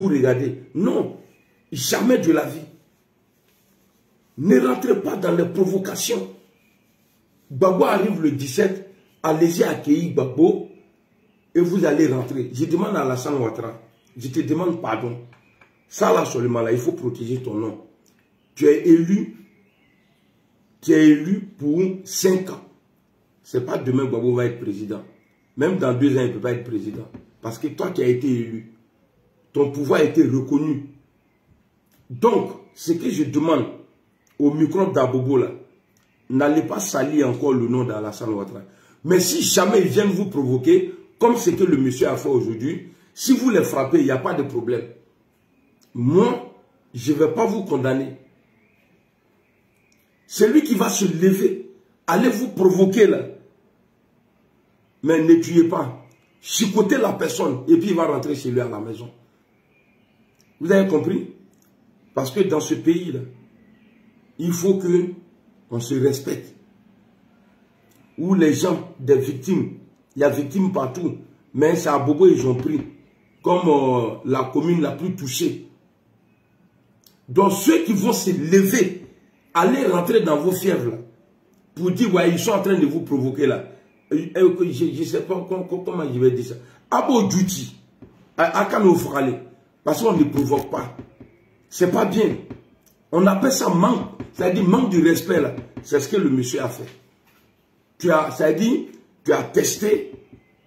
vous regardez. Non, jamais de la vie. Ne rentrez pas dans les provocations. Gbagbo arrive le 17, allez-y accueillir Gbagbo et vous allez rentrer. Je demande à Alassane Ouattara, je te demande pardon. Ça là seulement là, il faut protéger ton nom. Tu es élu pour 5 ans. Ce n'est pas demain que Gbagbo va être président. Même dans 2 ans, il ne peut pas être président. Parce que toi qui as été élu, ton pouvoir a été reconnu. Donc, ce que je demande au micro d'Abobo là, n'allez pas salir encore le nom d'Alassane Ouattara. Mais si jamais ils viennent vous provoquer, comme ce que le monsieur a fait aujourd'hui, si vous les frappez, il n'y a pas de problème. Moi, je ne vais pas vous condamner. Celui qui va se lever, allez vous provoquer là. Mais ne tuez pas. Chicotez la personne et puis il va rentrer chez lui à la maison. Vous avez compris? Parce que dans ce pays-là, il faut que on se respecte. Où les gens, des victimes, il y a victimes partout, mais c'est à Bobo ils ont pris comme la commune la plus touchée. Donc ceux qui vont se lever, allez rentrer dans vos fièvres là, pour dire ouais ils sont en train de vous provoquer là. Je ne sais pas comment je vais dire ça. Abo duty, à Kano Frale, parce qu'on ne provoque pas. C'est pas bien. On appelle ça manque, c'est-à-dire manque de respect là. C'est ce que le monsieur a fait. C'est-à-dire, tu as testé,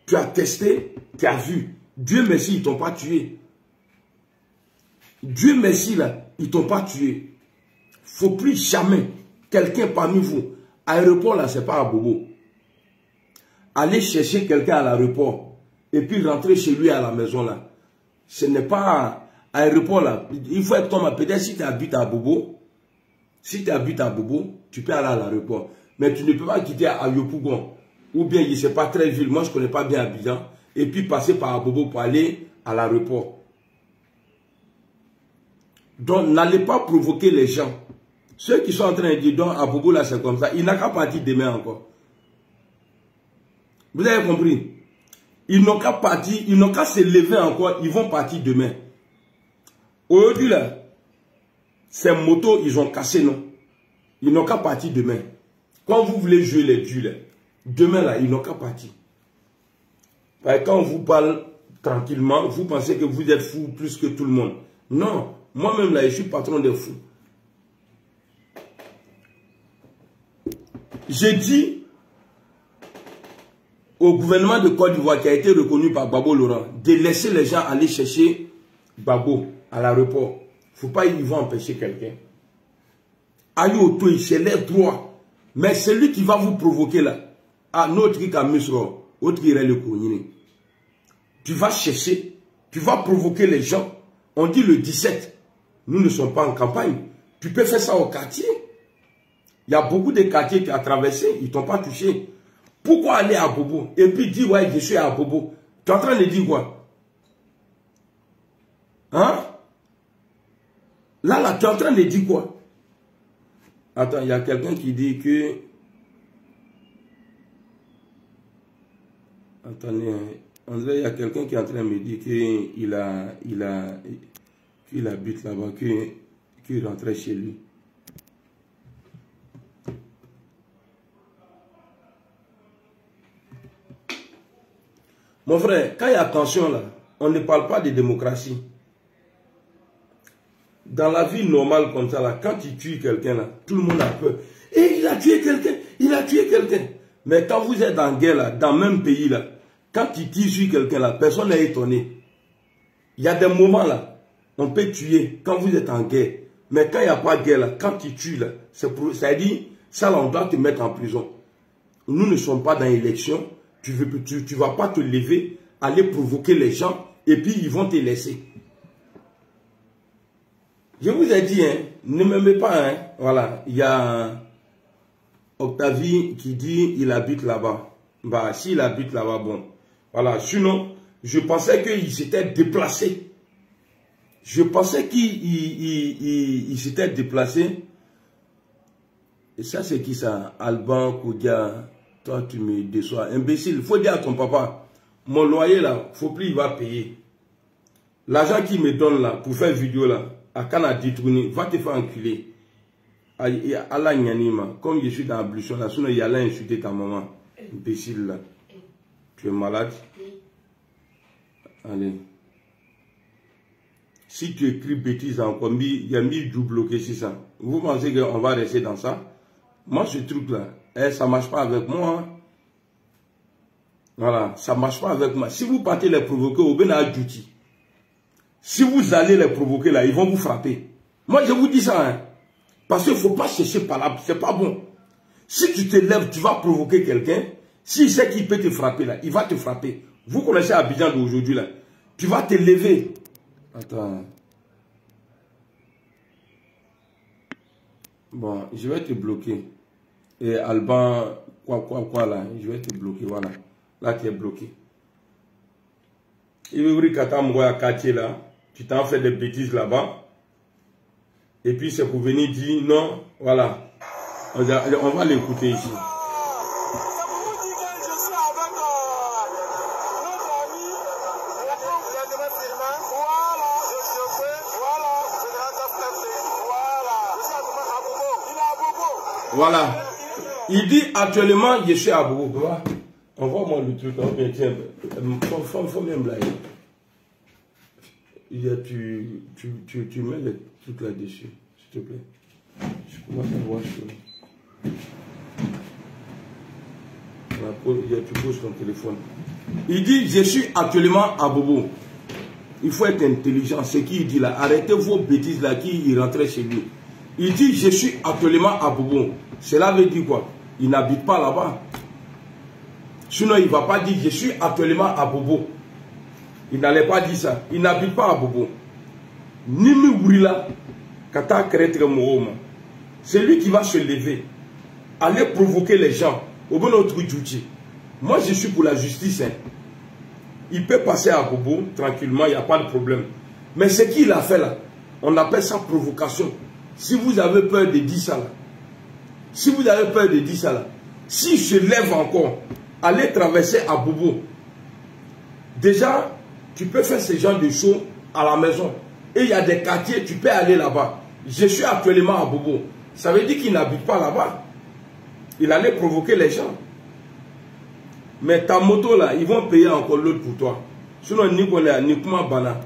tu as vu. Dieu merci, ils t'ont pas tué. Dieu merci là, ils t'ont pas tué. Faut plus jamais quelqu'un parmi vous. Aéroport là, c'est pas à Bobo. Allez chercher quelqu'un à l'aéroport et puis rentrer chez lui à la maison là. Ce n'est pas à l'aéroport là. Il faut être comme peut-être si tu habites à Bobo. Si tu habites à Bobo, tu peux aller à l'aéroport. Mais tu ne peux pas quitter à Yopougon. Ou bien, je ne sais pas très ville. Moi, je ne connais pas bien Abidjan. Et puis passer par Bobo pour aller à l'aéroport. Donc, n'allez pas provoquer les gens. Ceux qui sont en train de dire, donc, à Bobo là, c'est comme ça. Il n'a qu'à partir demain encore. Vous avez compris? Ils n'ont qu'à partir, ils n'ont qu'à se lever encore. Ils vont partir demain. Aujourd'hui là, ces motos, ils ont cassé, non? Ils n'ont qu'à partir demain. Quand vous voulez jouer les dieux, là, demain, là, ils n'ont qu'à partir. Parce que quand on vous parle tranquillement, vous pensez que vous êtes fou plus que tout le monde. Non, moi-même, là, je suis patron des fous. J'ai dit au gouvernement de Côte d'Ivoire, qui a été reconnu par Gbagbo Laurent, de laisser les gens aller chercher Gbagbo à l'aéroport. Il ne faut pas qu'ils vont empêcher quelqu'un. Aïe, auto, c'est les droits. Mais celui qui va vous provoquer là, à notre qui a misro, autre qui est le cogné. Tu vas chercher, tu vas provoquer les gens. On dit le 17, nous ne sommes pas en campagne. Tu peux faire ça au quartier. Il y a beaucoup de quartiers qui ont traversé, ils ne t'ont pas touché. Pourquoi aller à Bobo? Et puis dire, ouais, je suis à Bobo. Tu es en train de dire quoi? Hein? Là, tu es en train de dire quoi? Attends, il y a quelqu'un qui dit que... Attendez, André, il y a quelqu'un qui est en train de me dire qu'il habite là-bas, qu'il rentrait chez lui. Mon frère, quand il y a tension là, on ne parle pas de démocratie. Dans la vie normale comme ça, là, quand tu tues quelqu'un, là, tout le monde a peur. Et il a tué quelqu'un, il a tué quelqu'un. Mais quand vous êtes en guerre, là, dans le même pays, là, quand tu tues sur quelqu'un, là, personne n'est étonné. Il y a des moments, là, on peut tuer quand vous êtes en guerre. Mais quand il n'y a pas de guerre, là, quand tu tues, là, c'est-à-dire, ça, là, on doit te mettre en prison. Nous ne sommes pas dans l'élection. Tu ne vas pas te lever, aller provoquer les gens, et puis ils vont te laisser. Je vous ai dit, hein, ne m'aimez pas, hein. Voilà, il y a Octavie qui dit il habite là-bas. Bah, s'il habite là-bas, bon. Voilà, sinon, je pensais qu'il s'était déplacé. Je pensais qu'il s'était déplacé. Et ça, c'est qui ça? Alban, Koudia, toi, tu me déçois. Imbécile, il faut dire à ton papa, mon loyer là, il ne faut plus, il va payer. L'argent qu'il me donne là, pour faire vidéo là, à Canada, va te faire enculer. Allah Nyanima, comme je suis dans l'ablution là, sinon il allait insulter ta maman. Imbécile là. Tu es malade? Allez. Si tu écris bêtises encore, il y a 1000 doubles bloqués sur ça. Vous pensez qu'on va rester dans ça? Moi, ce truc-là, ça ne marche pas avec moi. Hein. Voilà, ça ne marche pas avec moi. Si vous partez les provoquer, au Bénin Djouti, si vous allez les provoquer là, ils vont vous frapper. Moi, je vous dis ça. Hein. Parce qu'il ne faut pas chercher par là, c'est pas bon. Si tu te lèves, tu vas provoquer quelqu'un. S'il sait qu'il peut te frapper là, il va te frapper. Vous connaissez Abidjan d'aujourd'hui là. Tu vas te lever. Attends. Bon, je vais te bloquer. Et Alban, quoi là, je vais te bloquer, voilà. Là, tu es bloqué. Il veut ouvrir Katamboya quartier là. Tu t'en fais des bêtises là-bas. Et puis c'est pour venir dire non, voilà. On va l'écouter ici. Voilà. Il dit actuellement, je suis à Bobo. Envoie-moi le truc. Tiens, faut même blaguer. Tu mets le truc là-dessus, s'il te plaît. Je commence à voir ça. Tu poses ton téléphone. Il dit, je suis actuellement à Bobo. Il faut être intelligent. Ce qu'il dit là, arrêtez vos bêtises là qui rentrait chez lui. Il dit, je suis actuellement à Bobo. Cela veut dire quoi? Il n'habite pas là-bas. Sinon, il ne va pas dire, je suis actuellement à Bobo. Il n'allait pas dire ça. Il n'habite pas à Bobo. Nimi Wurila, Kata Kretre Mohoma. C'est lui qui va se lever. Aller provoquer les gens. Au bon autre duty. Moi, je suis pour la justice. Hein. Il peut passer à Bobo tranquillement, il n'y a pas de problème. Mais ce qu'il a fait là, on appelle ça provocation. Si vous avez peur de dire ça là, si vous avez peur de dire ça là, s'il se lève encore, aller traverser à Bobo, déjà, tu peux faire ce genre de choses à la maison. Et il y a des quartiers, tu peux aller là-bas. Je suis actuellement à Bobo. Ça veut dire qu'il n'habite pas là-bas. Il allait provoquer les gens. Mais ta moto là, ils vont payer encore l'autre pour toi. Sinon, ni comment bana.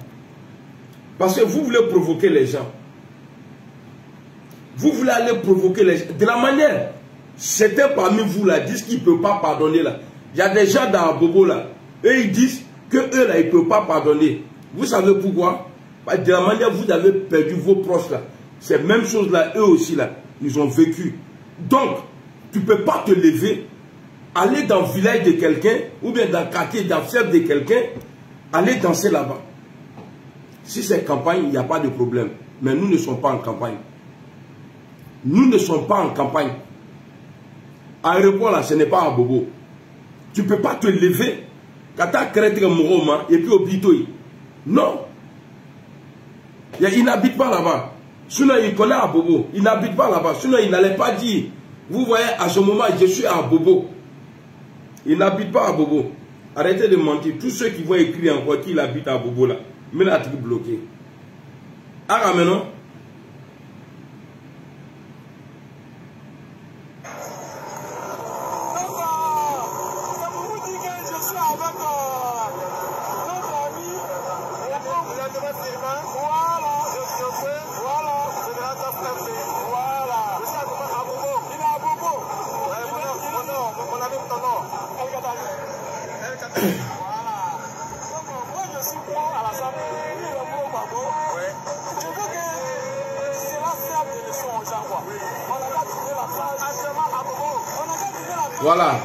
Parce que vous voulez provoquer les gens. Vous voulez aller provoquer les gens. De la manière, certains parmi vous là disent qu'ils ne peuvent pas pardonner là. Il y a des gens dans Bobo là. Eux ils disent que eux là, ils ne peuvent pas pardonner. Vous savez pourquoi? De la manière vous avez perdu vos proches là. Ces mêmes choses là, eux aussi là, ils ont vécu. Donc, tu ne peux pas te lever, aller dans le village de quelqu'un, ou bien dans le quartier, dans le fief de quelqu'un, aller danser là-bas. Si c'est campagne, il n'y a pas de problème. Mais nous ne sommes pas en campagne. Nous ne sommes pas en campagne. Aéroport là, ce n'est pas à Bobo. Tu ne peux pas te lever, quand tu as créé un mouvement, et puis au bitoy. Non. Il n'habite pas là-bas. Sinon, il connaît à Bobo. Il n'habite pas là-bas. Sinon, il n'allait pas dire, vous voyez, à ce moment, je suis à Bobo. Il n'habite pas à Bobo. Arrêtez de mentir. Tous ceux qui vont écrire encore qu'il habite à Bobo là, mais là, tu es bloqué. Ah, maintenant. Voilà.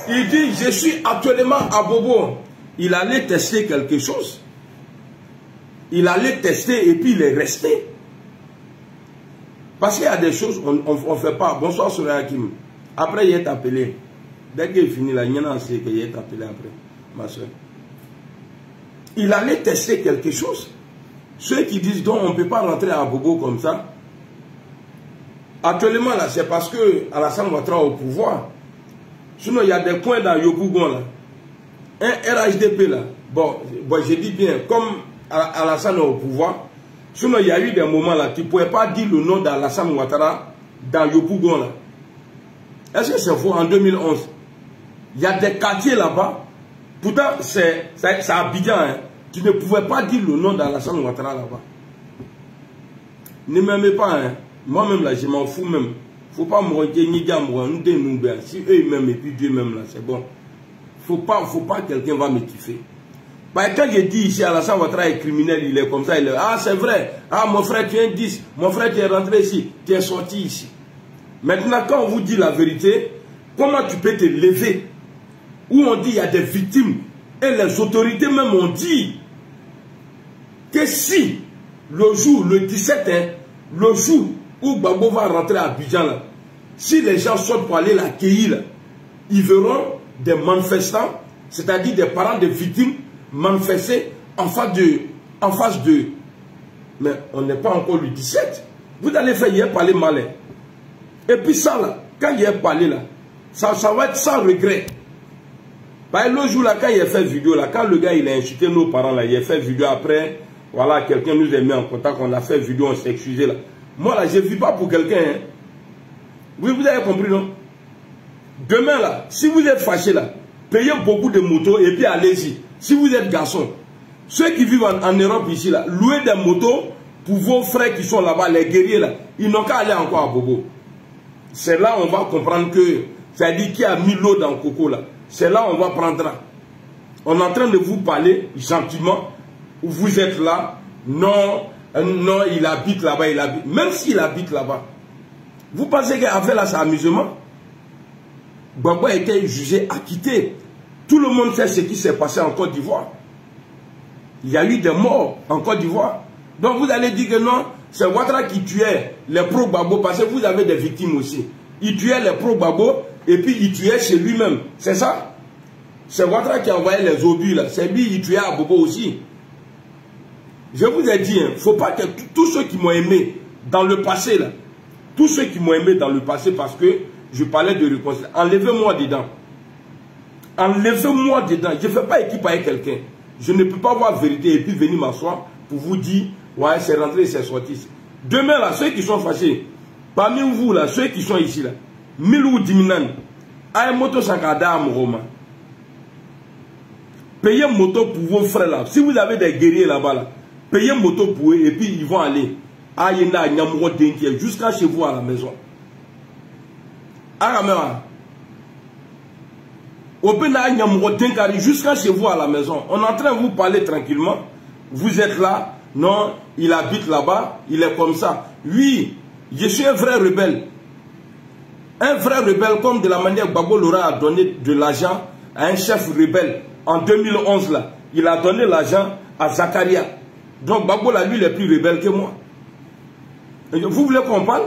Il dit, je suis actuellement à Bobo. Il allait tester quelque chose. Il allait tester et puis il est resté. Parce qu'il y a des choses, on ne fait pas. Bonsoir, Souré Hakim. Après, il est appelé. Dès qu'il finit là, il y en a un qui est appelé après, ma soeur. Il allait tester quelque chose. Ceux qui disent, donc, on ne peut pas rentrer à Bobo comme ça. Actuellement, là, c'est parce que Alassane Ouattara au pouvoir. Sinon, il y a des coins dans Yopougon, là. Un RHDP, là. Bon, je dis bien, comme Alassane au pouvoir. Sinon, il y a eu des moments là, tu ne pouvais pas dire le nom d'Alassane Ouattara dans Yopougon là. Est-ce que c'est faux en 2011? Il y a des quartiers là-bas. Pourtant, c'est Abidjan. Hein. Tu ne pouvais pas dire le nom d'Alassane Ouattara là-bas. Ne m'aimez pas. Hein. Moi-même là, je m'en fous même. Faut pas me regarder, si eux ils m'aiment et puis Dieu m'aime là, c'est bon. Faut pas quelqu'un va me kiffer. Bah, quand je dis ici, Alassane Ouattara est criminel, il est comme ça, il est... Ah, c'est vrai. Ah, mon frère, tu es un 10. Mon frère, tu es rentré ici. Tu es sorti ici. Maintenant, quand on vous dit la vérité, comment tu peux te lever? Où on dit il y a des victimes. Et les autorités même ont dit que si, le jour, le 17, hein, le jour où Gbagbo va rentrer à Abidjan, là, si les gens sortent pour aller l'accueillir, ils verront des manifestants, c'est-à-dire des parents de victimes, manifester en face de... Mais on n'est pas encore le 17. Vous allez faire hier parler malin. Et puis ça là, quand il est parlé là, ça va être sans regret. Bah, le jour là, quand il a fait vidéo là, quand le gars il a insulté nos parents là, il a fait vidéo après, voilà, quelqu'un nous a mis en contact, on a fait vidéo, on s'est excusé là. Moi là, je ne vis pas pour quelqu'un. Hein. Oui, vous avez compris non? Demain là, si vous êtes fâché là, payez beaucoup de motos et puis allez-y. Si vous êtes garçon, ceux qui vivent en Europe ici là, louez des motos pour vos frères qui sont là-bas, les guerriers là, ils n'ont qu'à aller encore à Bobo. C'est là on va comprendre que, c'est-à-dire qui a mis l'eau dans le coco là. C'est là on va prendre. On est en train de vous parler gentiment, où vous êtes là, non, non, il habite là-bas, il habite. Même s'il habite là-bas, vous pensez qu'avec là, c'est amusement? Gbagbo a été jugé, acquitté. Tout le monde sait ce qui s'est passé en Côte d'Ivoire. Il y a eu des morts en Côte d'Ivoire. Donc vous allez dire que non, c'est Ouattara qui tuait les pro-Gbagbo parce que vous avez des victimes aussi. Il tuait les pro-Gbagbo et puis il tuait chez lui-même. C'est ça? C'est Ouattara qui a envoyé les obus là. C'est lui qui tuait à Bobo aussi. Je vous ai dit, il ne faut pas que tous ceux qui m'ont aimé dans le passé là, tous ceux qui m'ont aimé dans le passé parce que je parlais de réconciliation, enlevez-moi dedans. Enlevez-moi dedans. Je ne fais pas équipe avec quelqu'un. Je ne peux pas voir vérité et puis venir m'asseoir pour vous dire, ouais, c'est rentré, c'est sorti. Demain, là, ceux qui sont fâchés, parmi vous, là, ceux qui sont ici, là, Milou Diminan, aïe moto sakada amoroma. Payez moto pour vos frères, là. Si vous avez des guerriers là-bas, là, payez moto pour eux et puis ils vont aller à Yenda, Nyamuro Denkiel, jusqu'à chez vous à la maison. Jusqu'à chez vous à la maison. On est en train de vous parler tranquillement. Vous êtes là. Non, il habite là-bas. Il est comme ça. Oui, je suis un vrai rebelle. Un vrai rebelle comme de la manière que Gbagbo Lora a donné de l'argent à un chef rebelle. En 2011, là, il a donné l'argent à Zakaria. Donc Gbagbo là, lui, il est plus rebelle que moi. Vous voulez qu'on parle?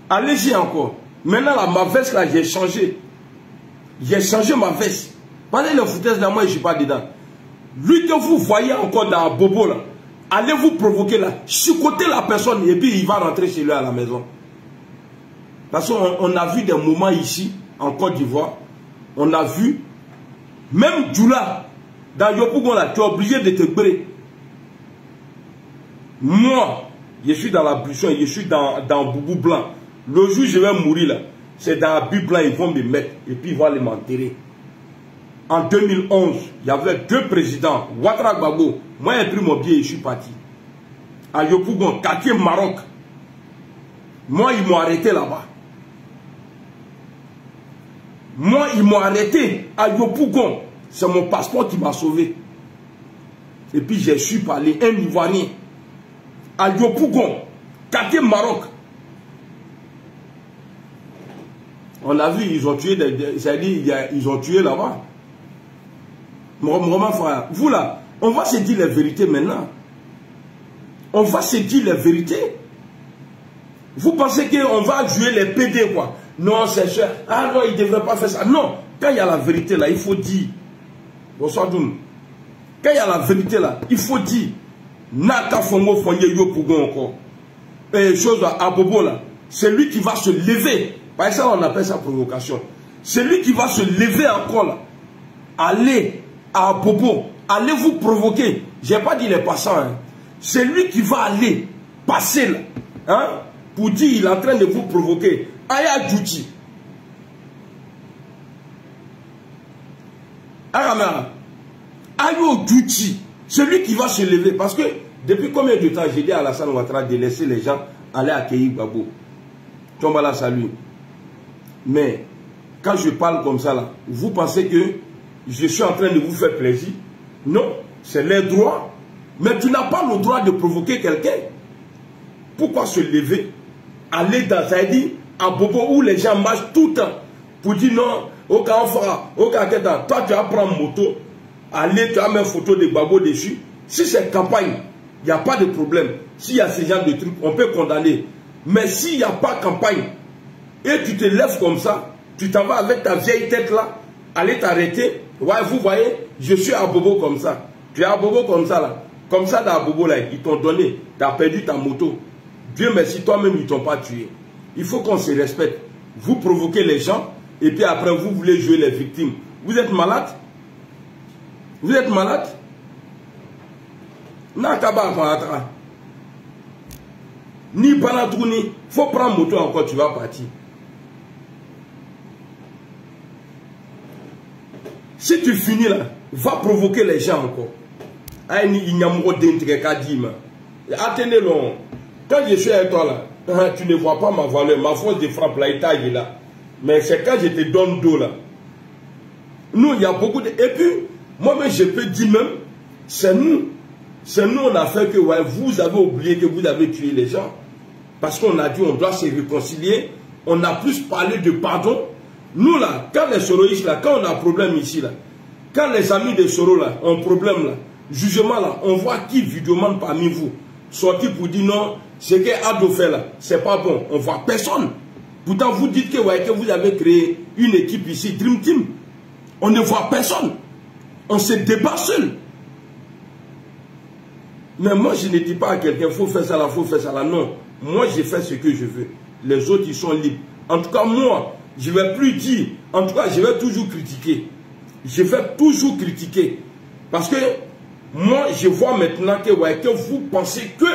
Allez-y encore. Maintenant, là, ma veste, là, j'ai changé. J'ai changé ma veste. Pendant les foutaises, là, moi, je ne suis pas dedans. Lui que vous voyez encore dans Bobo, là, allez vous provoquer, là, chicoter la personne, et puis il va rentrer chez lui à la maison. Parce qu'on a vu des moments ici, en Côte d'Ivoire, on a vu, même Djoula, dans Yopougon, là, tu es obligé de te brûler. Moi, je suis dans la buisson, je suis dans Boubou Blanc. Le jour où je vais mourir là, c'est dans la Bible blanc, ils vont me mettre et puis ils vont aller m'enterrer. En 2011, il y avait 2 présidents, Ouattara Gbagbo. Moi, j'ai pris mon billet et je suis parti. À Yopougon, quartier Maroc. Moi, ils m'ont arrêté là-bas. Moi, ils m'ont arrêté à Yopougon. C'est mon passeport qui m'a sauvé. Et puis, j'ai su parler un Ivoirien. À Yopougon, quartier Maroc. On a vu, ils ont tué, ils ont tué là-bas. Mon frère, vous là, on va se dire les vérités maintenant. On va se dire les vérités. Vous pensez qu'on va jouer les PD quoi? Non, c'est cher. Ah non, il ne devrait pas faire ça. Non, quand il y a la vérité là, il faut dire. Bonsoir Doum. Quand il y a la vérité là, il faut dire. Naka Fongo Fonye Yo Pougon encore. Chose à Bobo là. C'est lui qui va se lever. Par ça, on appelle ça provocation. C'est lui qui va se lever encore là. Allez à Bobo. Allez vous provoquer. je n'ai pas dit les passants, hein. C'est lui qui va aller passer là, hein, pour dire il est en train de vous provoquer. Aya Djouti. Aramara. Ayo Djouti. C'est lui qui va se lever. Parce que depuis combien de temps j'ai dit à Alassane Ouattara de laisser les gens aller accueillir Gbagbo. Tombala salut. Mais quand je parle comme ça là, vous pensez que je suis en train de vous faire plaisir? Non, c'est les droits. Mais tu n'as pas le droit de provoquer quelqu'un. Pourquoi se lever, aller dans, ça dit, à Bobo où les gens marchent tout le temps pour dire non, au cas on fera, au cas toi tu vas prendre moto, aller, tu vas mettre photo de Gbagbo dessus. Si c'est campagne, il n'y a pas de problème. S'il y a ce genre de trucs, on peut condamner. Mais s'il n'y a pas campagne, et tu te lèves comme ça, tu t'en vas avec ta vieille tête là, aller t'arrêter. Ouais, vous voyez, je suis à Bobo comme ça. Tu es à Bobo comme ça là. Comme ça dans Bobo là, ils t'ont donné, tu as perdu ta moto. Dieu merci, toi-même, ils ne t'ont pas tué. Il faut qu'on se respecte. Vous provoquez les gens, et puis après, vous voulez jouer les victimes. Vous êtes malade? Vous êtes malade? Ni Banadouni, il faut prendre moto encore, tu vas partir. Si tu finis là, va provoquer les gens encore. Attendez-le. Quand je suis avec toi là, tu ne vois pas ma valeur, ma force de frappe là, est là. Mais c'est quand je te donne d'eau là. Nous, il y a beaucoup de... Et puis, moi-même, je peux dire même, c'est nous, on a fait que ouais, vous avez oublié que vous avez tué les gens. Parce qu'on a dit, on doit se réconcilier. On a plus parlé de pardon. Nous là, quand les soroïstes là, quand on a un problème ici là, quand les amis de Soro là ont un problème là, jugement là, on voit qui vidéoman parmi vous sortir pour dire non, ce qu'Ado fait là, c'est pas bon. On voit personne. Pourtant, vous dites que, ouais, que vous avez créé une équipe ici, Dream Team. On ne voit personne. On se débat seul. Mais moi, je ne dis pas à quelqu'un, il faut faire ça là, il faut faire ça là. Non. Moi, je fais ce que je veux. Les autres, ils sont libres. En tout cas, moi, je ne vais plus dire. En tout cas, je vais toujours critiquer. Je vais toujours critiquer. Parce que moi, je vois maintenant que, ouais, que vous pensez que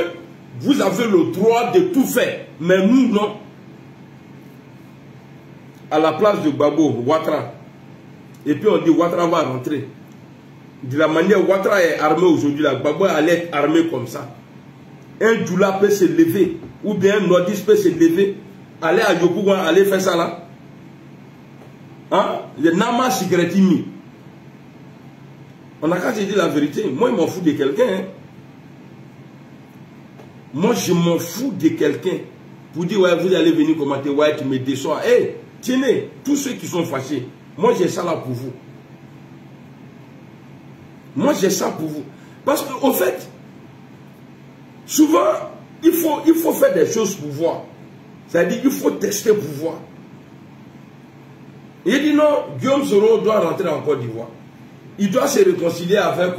vous avez le droit de tout faire. Mais nous, non. À la place de Gbagbo, Ouattara. Et puis on dit Ouattara va rentrer. De la manière Ouattara est armé aujourd'hui, Gbagbo allait être armé comme ça. Un Djoula peut se lever, ou bien un nordiste peut se lever, aller à Yopougon, aller faire ça là. Hein? Le Nama Sigretimi. On a qu'à se dire la vérité. Moi, je m'en fous de quelqu'un. Hein. Moi, je m'en fous de quelqu'un. Pour dire, ouais, vous allez venir commenter, ouais, tu me déçois. Hey, tenez, tous ceux qui sont fâchés, moi, j'ai ça là pour vous. Moi, j'ai ça pour vous. Parce qu'au fait, souvent, il faut faire des choses pour voir. C'est-à-dire qu'il faut tester pour voir. Il dit non, Guillaume Soro doit rentrer en Côte d'Ivoire. Il doit se réconcilier avec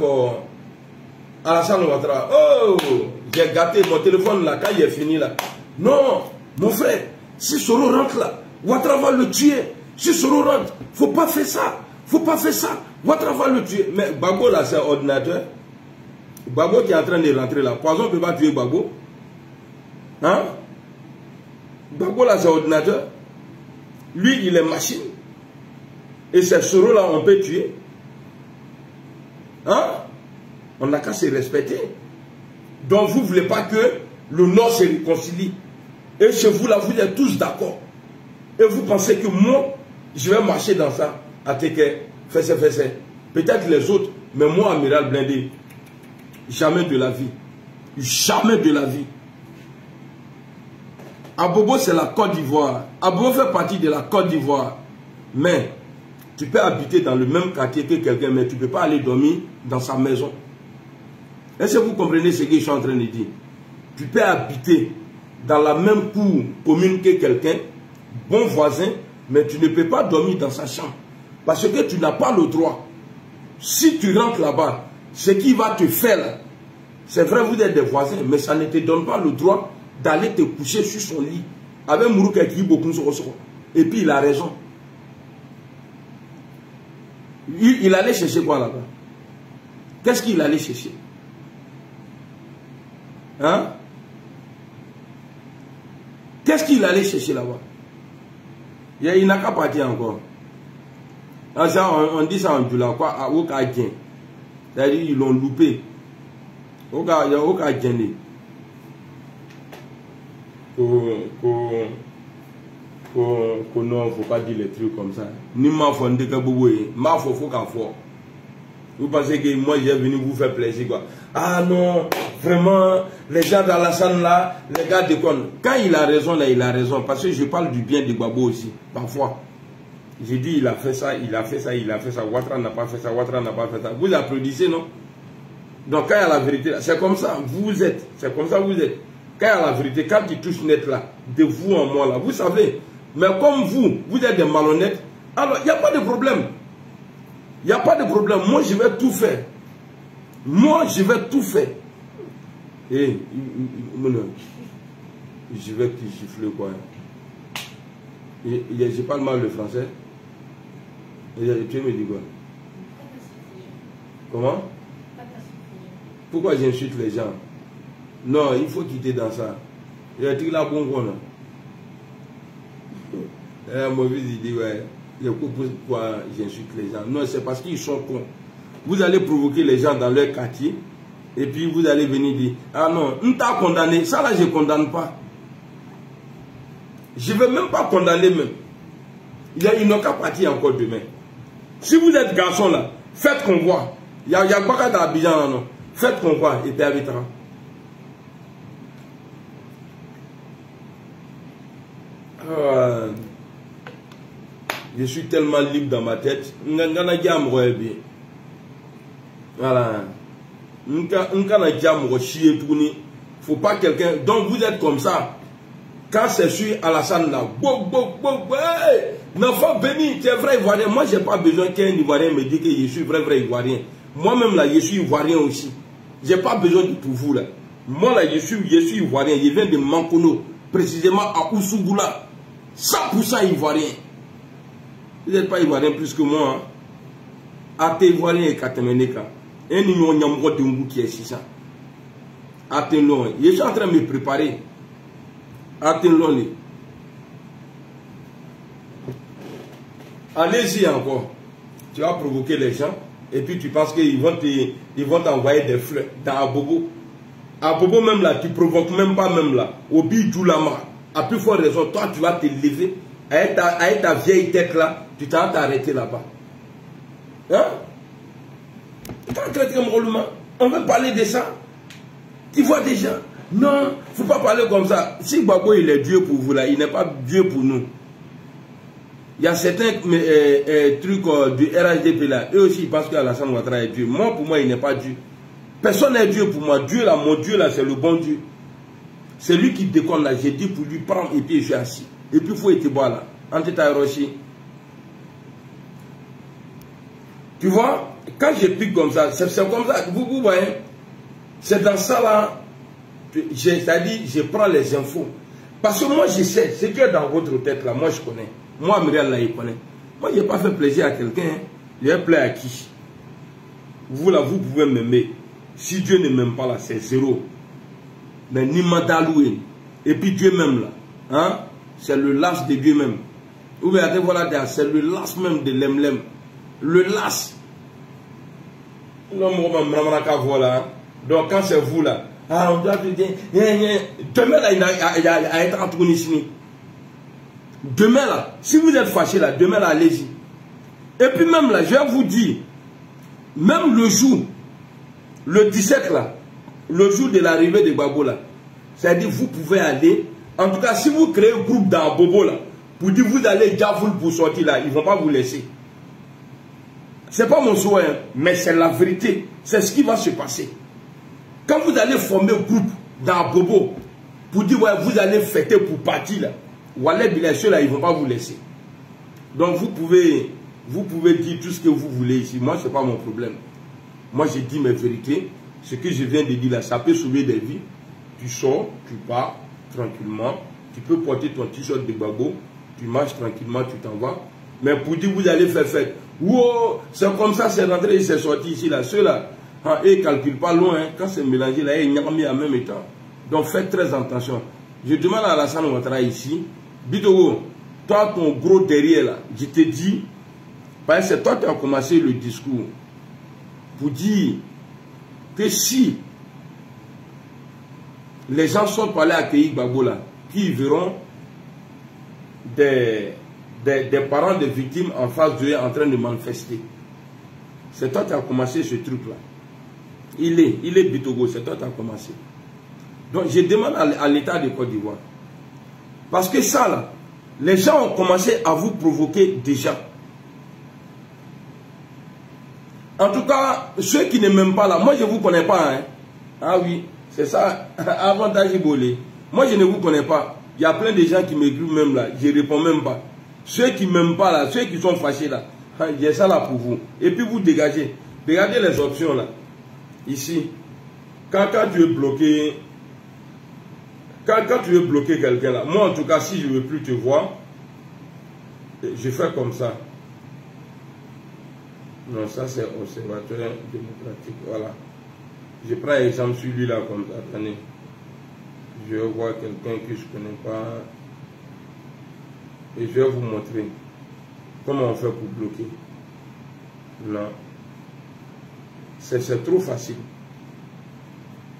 Alassane Ouattara. Oh, j'ai gâté mon téléphone là, quand il est fini là. Non, mon frère, si Soro rentre là, Ouattara va le tuer. Si Soro rentre, faut pas faire ça. Faut pas faire ça. Ouattara va le tuer. Mais Gbagbo là, c'est ordinateur. Gbagbo qui est en train de rentrer là. Poison ne peut pas tuer Gbagbo. Hein? Gbagbo là, c'est ordinateur. Lui, il est machine. Et c'est Soro là, on peut tuer. Hein? On n'a qu'à se respecter. Donc vous ne voulez pas que le Nord se réconcilie. Et chez vous là, vous êtes tous d'accord. Et vous pensez que moi, je vais marcher dans ça. À Teke, fais-c'est. Peut-être les autres, mais moi, Amiral Blindé, jamais de la vie. Jamais de la vie. Abobo, c'est la Côte d'Ivoire. Abobo fait partie de la Côte d'Ivoire. Mais tu peux habiter dans le même quartier que quelqu'un, mais tu ne peux pas aller dormir dans sa maison. Est-ce que vous comprenez ce que je suis en train de dire? Tu peux habiter dans la même cour commune que quelqu'un, bon voisin, mais tu ne peux pas dormir dans sa chambre. Parce que tu n'as pas le droit. Si tu rentres là-bas, ce qui va te faire là, c'est vrai, vous êtes des voisins, mais ça ne te donne pas le droit d'aller te coucher sur son lit. Avec Mourouka qui beaucoup. Et puis il a raison. Il allait chercher quoi là-bas? Qu'est-ce qu'il allait chercher? Hein? Qu'est-ce qu'il allait chercher là-bas? Il n'a qu'à partir encore. On dit ça en Djoula, quoi, au Kadjen. C'est-à-dire ils l'ont loupé. Au Kadjen. Non, faut pas dire les trucs comme ça. Ni m'a fondé que vous m'a faut qu'à fort. Vous pensez que moi j'ai venu vous faire plaisir quoi? Ah non, vraiment, les gens d'Alassane là, les gars déconnent. Quand il a raison là, il a raison. Parce que je parle du bien de Gbagbo aussi, parfois. J'ai dit il a fait ça, il a fait ça, il a fait ça. Ouattara n'a pas fait ça, Ouattara n'a pas fait ça. Vous applaudissez, non? Donc quand il y a la vérité, c'est comme ça, vous êtes. C'est comme ça vous êtes. Quand il y a la vérité, quand il touche net là, de vous en moi là, vous savez. Mais comme vous êtes des malhonnêtes, alors il n'y a pas de problème. Il n'y a pas de problème. Moi, je vais tout faire. Moi, je vais tout faire. Et je vais te gifler quoi. Je parle mal le français. Et tu me dis quoi? Comment? Pourquoi j'insulte les gens? Non, il faut quitter dans ça. Il y a un truc là bon qu'on a. La mauvaise idée, ouais. Pourquoi j'insulte les gens? Non, c'est parce qu'ils sont cons. Vous allez provoquer les gens dans leur quartier. Et puis vous allez venir dire, ah non, on t'a condamné. Ça là, je ne condamne pas. Je ne vais même pas condamner même. Ils n'ont qu'à partir encore demain. Si vous êtes garçon là, faites qu'on voit. Il n'y a pas qu'à d'Abidjan là, non. Faites qu'on voit et puis habitera. Je suis tellement libre dans ma tête. Voilà. Faut pas quelqu'un. Donc vous êtes comme ça. Quand c'est sur Alassane là, l'enfant béni, tu es vrai Ivoirien. Moi, j'ai pas besoin qu'un Ivoirien me dise que je suis vrai Ivoirien. Moi-même là, je suis Ivoirien aussi. J'ai pas besoin de tout vous là. Moi là, je suis Ivoirien. Je viens de Mankono, précisément à Oussougoula. 100% Ivoirien. Vous n'êtes pas Ivoirien plus que moi. Ate Ivoirien et Katemeneka. Un million de Mbu qui est 600. Attends-le. Je suis en train de me préparer. Attends-le. Allez-y encore. Tu vas provoquer les gens. Et puis tu penses qu'ils vont t'envoyer des fleurs dans Abobo. Abobo même là, tu provoques même pas même là. Obi Djoulama. À plus forte raison, toi tu vas te lever. Avec ta vieille tête là, tu t'as t'arrêter là-bas. Hein? On veut parler de ça. Tu vois des gens. Non, il ne faut pas parler comme ça. Si Gbagbo il est Dieu pour vous là, il n'est pas Dieu pour nous. Il y a certains trucs du RHDP là, eux aussi ils pensent qu'Alassane Ouattara est Dieu. Moi, pour moi, il n'est pas Dieu. Personne n'est Dieu pour moi. Dieu là, mon Dieu là, c'est le bon Dieu. C'est lui qui déconne là. J'ai dit pour lui prendre et puis je suis assis. Et puis il faut être boire là. Tu vois, quand je pique comme ça, c'est comme ça. Vous voyez, c'est dans ça là. C'est-à-dire, je prends les infos. Parce que moi, je sais, ce qui est dans votre tête là, moi je connais. Moi, Myriel là, il connaît. Moi, je n'ai pas fait plaisir à quelqu'un. Hein. J'ai plaît à qui? Vous là, vous pouvez m'aimer. Si Dieu ne m'aime pas là, c'est zéro. Mais ni Madaloué. Et puis Dieu même là. Hein? C'est le las de Dieu même. Vous voyez, voilà, c'est le las même de l'Emlem. Le las. Voilà. Donc quand c'est vous là, ah, on doit te dire, demain là, il y a être en Tunisie. Demain là, si vous êtes fâché là, demain là, allez-y. Et puis même là, je vais vous dire, même le jour, le 17 là, le jour de l'arrivée de Gbagbo là, c'est-à-dire vous pouvez aller, en tout cas si vous créez un groupe dans Bobo là, pour dire vous allez Djafoul pour sortir là, ils ne vont pas vous laisser. Ce n'est pas mon souhait, hein, mais c'est la vérité. C'est ce qui va se passer. Quand vous allez former un groupe dans Bobo, pour dire ouais, vous allez fêter pour partir là, Wallet Bilassio là, ils ne vont pas vous laisser. Donc vous pouvez dire tout ce que vous voulez ici. Moi, ce n'est pas mon problème. Moi, je dis mes vérités. Ce que je viens de dire là, ça peut sauver des vies. Tu sors, tu pars tranquillement. Tu peux porter ton t-shirt de Gbagbo. Tu marches tranquillement, tu t'en vas. Mais pour dire vous allez faire fête. Wow, c'est comme ça, c'est rentré, c'est sorti ici là. Ceux-là, ils ne calculent pas loin. Hein. Quand c'est mélangé là, ils n'y a pas mis en même temps. Donc faites très attention. Je demande à Alassane Ouattara ici, Bidogo, toi ton gros derrière là, je te dis, parce que c'est toi qui as commencé le discours pour dire que si les gens sont allés accueillir Gbagbo là, qui verront des parents de victimes en face d'eux en train de manifester. C'est toi qui as commencé ce truc là. Il est Bitogo, c'est toi qui as commencé. Donc je demande à l'État de Côte d'Ivoire. Parce que ça là, les gens ont commencé à vous provoquer déjà. En tout cas, ceux qui ne m'aiment pas là, moi je ne vous connais pas. Hein. Ah oui, c'est ça, avantage Ibolé. Moi je ne vous connais pas. Il y a plein de gens qui m'écrivent même là, je ne réponds même pas. Ceux qui ne m'aiment pas là, ceux qui sont fâchés là, j'ai ça là pour vous. Et puis vous dégagez. Regardez les options là. Ici, quand tu veux bloquer, quand tu veux bloquer quelqu'un là, moi en tout cas, si je ne veux plus te voir, je fais comme ça. Non, ça c'est observateur démocratique. Voilà. Je prends exemple celui-là comme ça. Attendez. Je vais voir quelqu'un que je ne connais pas. Et je vais vous montrer comment on fait pour bloquer. Non. C'est trop facile.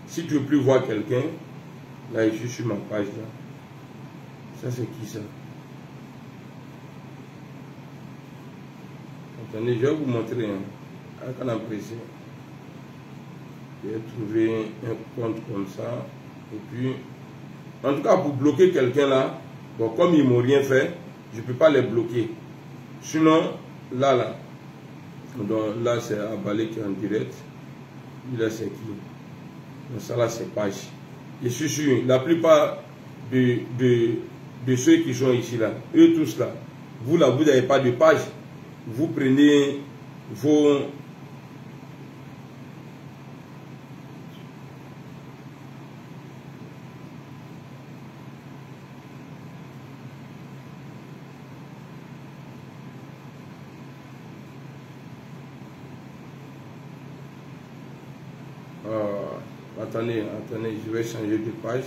Si tu ne veux plus voir quelqu'un, là je suis sur ma page là. Ça c'est qui ça? Attendez, je vais vous montrer. À quand apprécier. Je vais trouver un compte comme ça. Et puis, en tout cas, pour bloquer quelqu'un là, bon, comme ils ne m'ont rien fait, je ne peux pas les bloquer. Sinon, là. Donc là, c'est Abalé qui est en direct. Là, c'est qui? Donc ça là, c'est page. Je suis sûr, la plupart de ceux qui sont ici là, eux tous là, vous là, vous n'avez pas de page. Vous prenez vos... Attendez, je vais changer de page.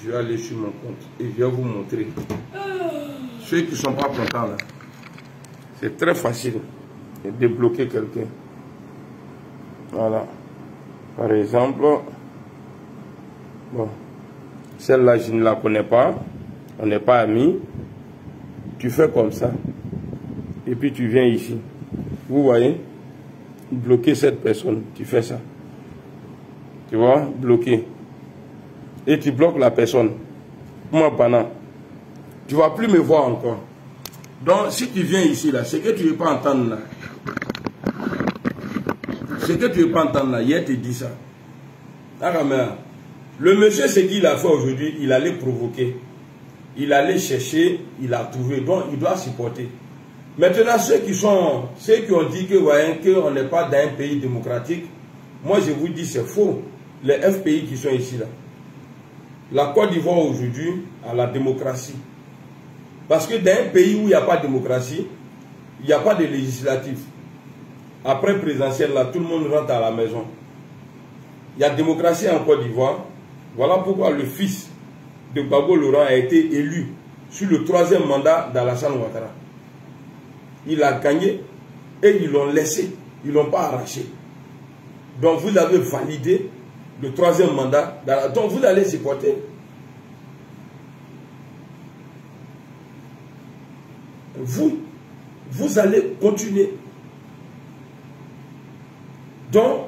Je vais aller sur mon compte et je vais vous montrer. Ceux qui ne sont pas contents là, c'est très facile de débloquer quelqu'un. Voilà. Par exemple, bon, celle-là, je ne la connais pas. On n'est pas amis. Tu fais comme ça. Et puis tu viens ici. Vous voyez, bloquer cette personne. Tu fais ça. Tu vois, bloquer. Et tu bloques la personne. Moi, pendant. Tu ne vas plus me voir encore. Donc, si tu viens ici, là, c'est que tu ne veux pas entendre là. C'est que tu ne veux pas entendre là. Hier, tu dis ça. Le monsieur, ce qu'il a fait aujourd'hui, il allait provoquer. Il allait chercher, il a trouvé. Donc, il doit supporter. Maintenant, ceux qui ont dit que, voyez, qu'on n'est pas dans un pays démocratique, moi, je vous dis, c'est faux. Les FPI qui sont ici, là. La Côte d'Ivoire, aujourd'hui, a la démocratie. Parce que dans un pays où il n'y a pas de démocratie, il n'y a pas de législatif. Après présidentielle, là, tout le monde rentre à la maison. Il y a démocratie en Côte d'Ivoire. Voilà pourquoi le fils de Gbagbo Laurent a été élu sur le 3e mandat d'Alassane Ouattara. Il a gagné et ils l'ont laissé. Ils ne l'ont pas arraché. Donc vous avez validé le 3e mandat. Donc vous allez supporter. Vous allez continuer. Donc,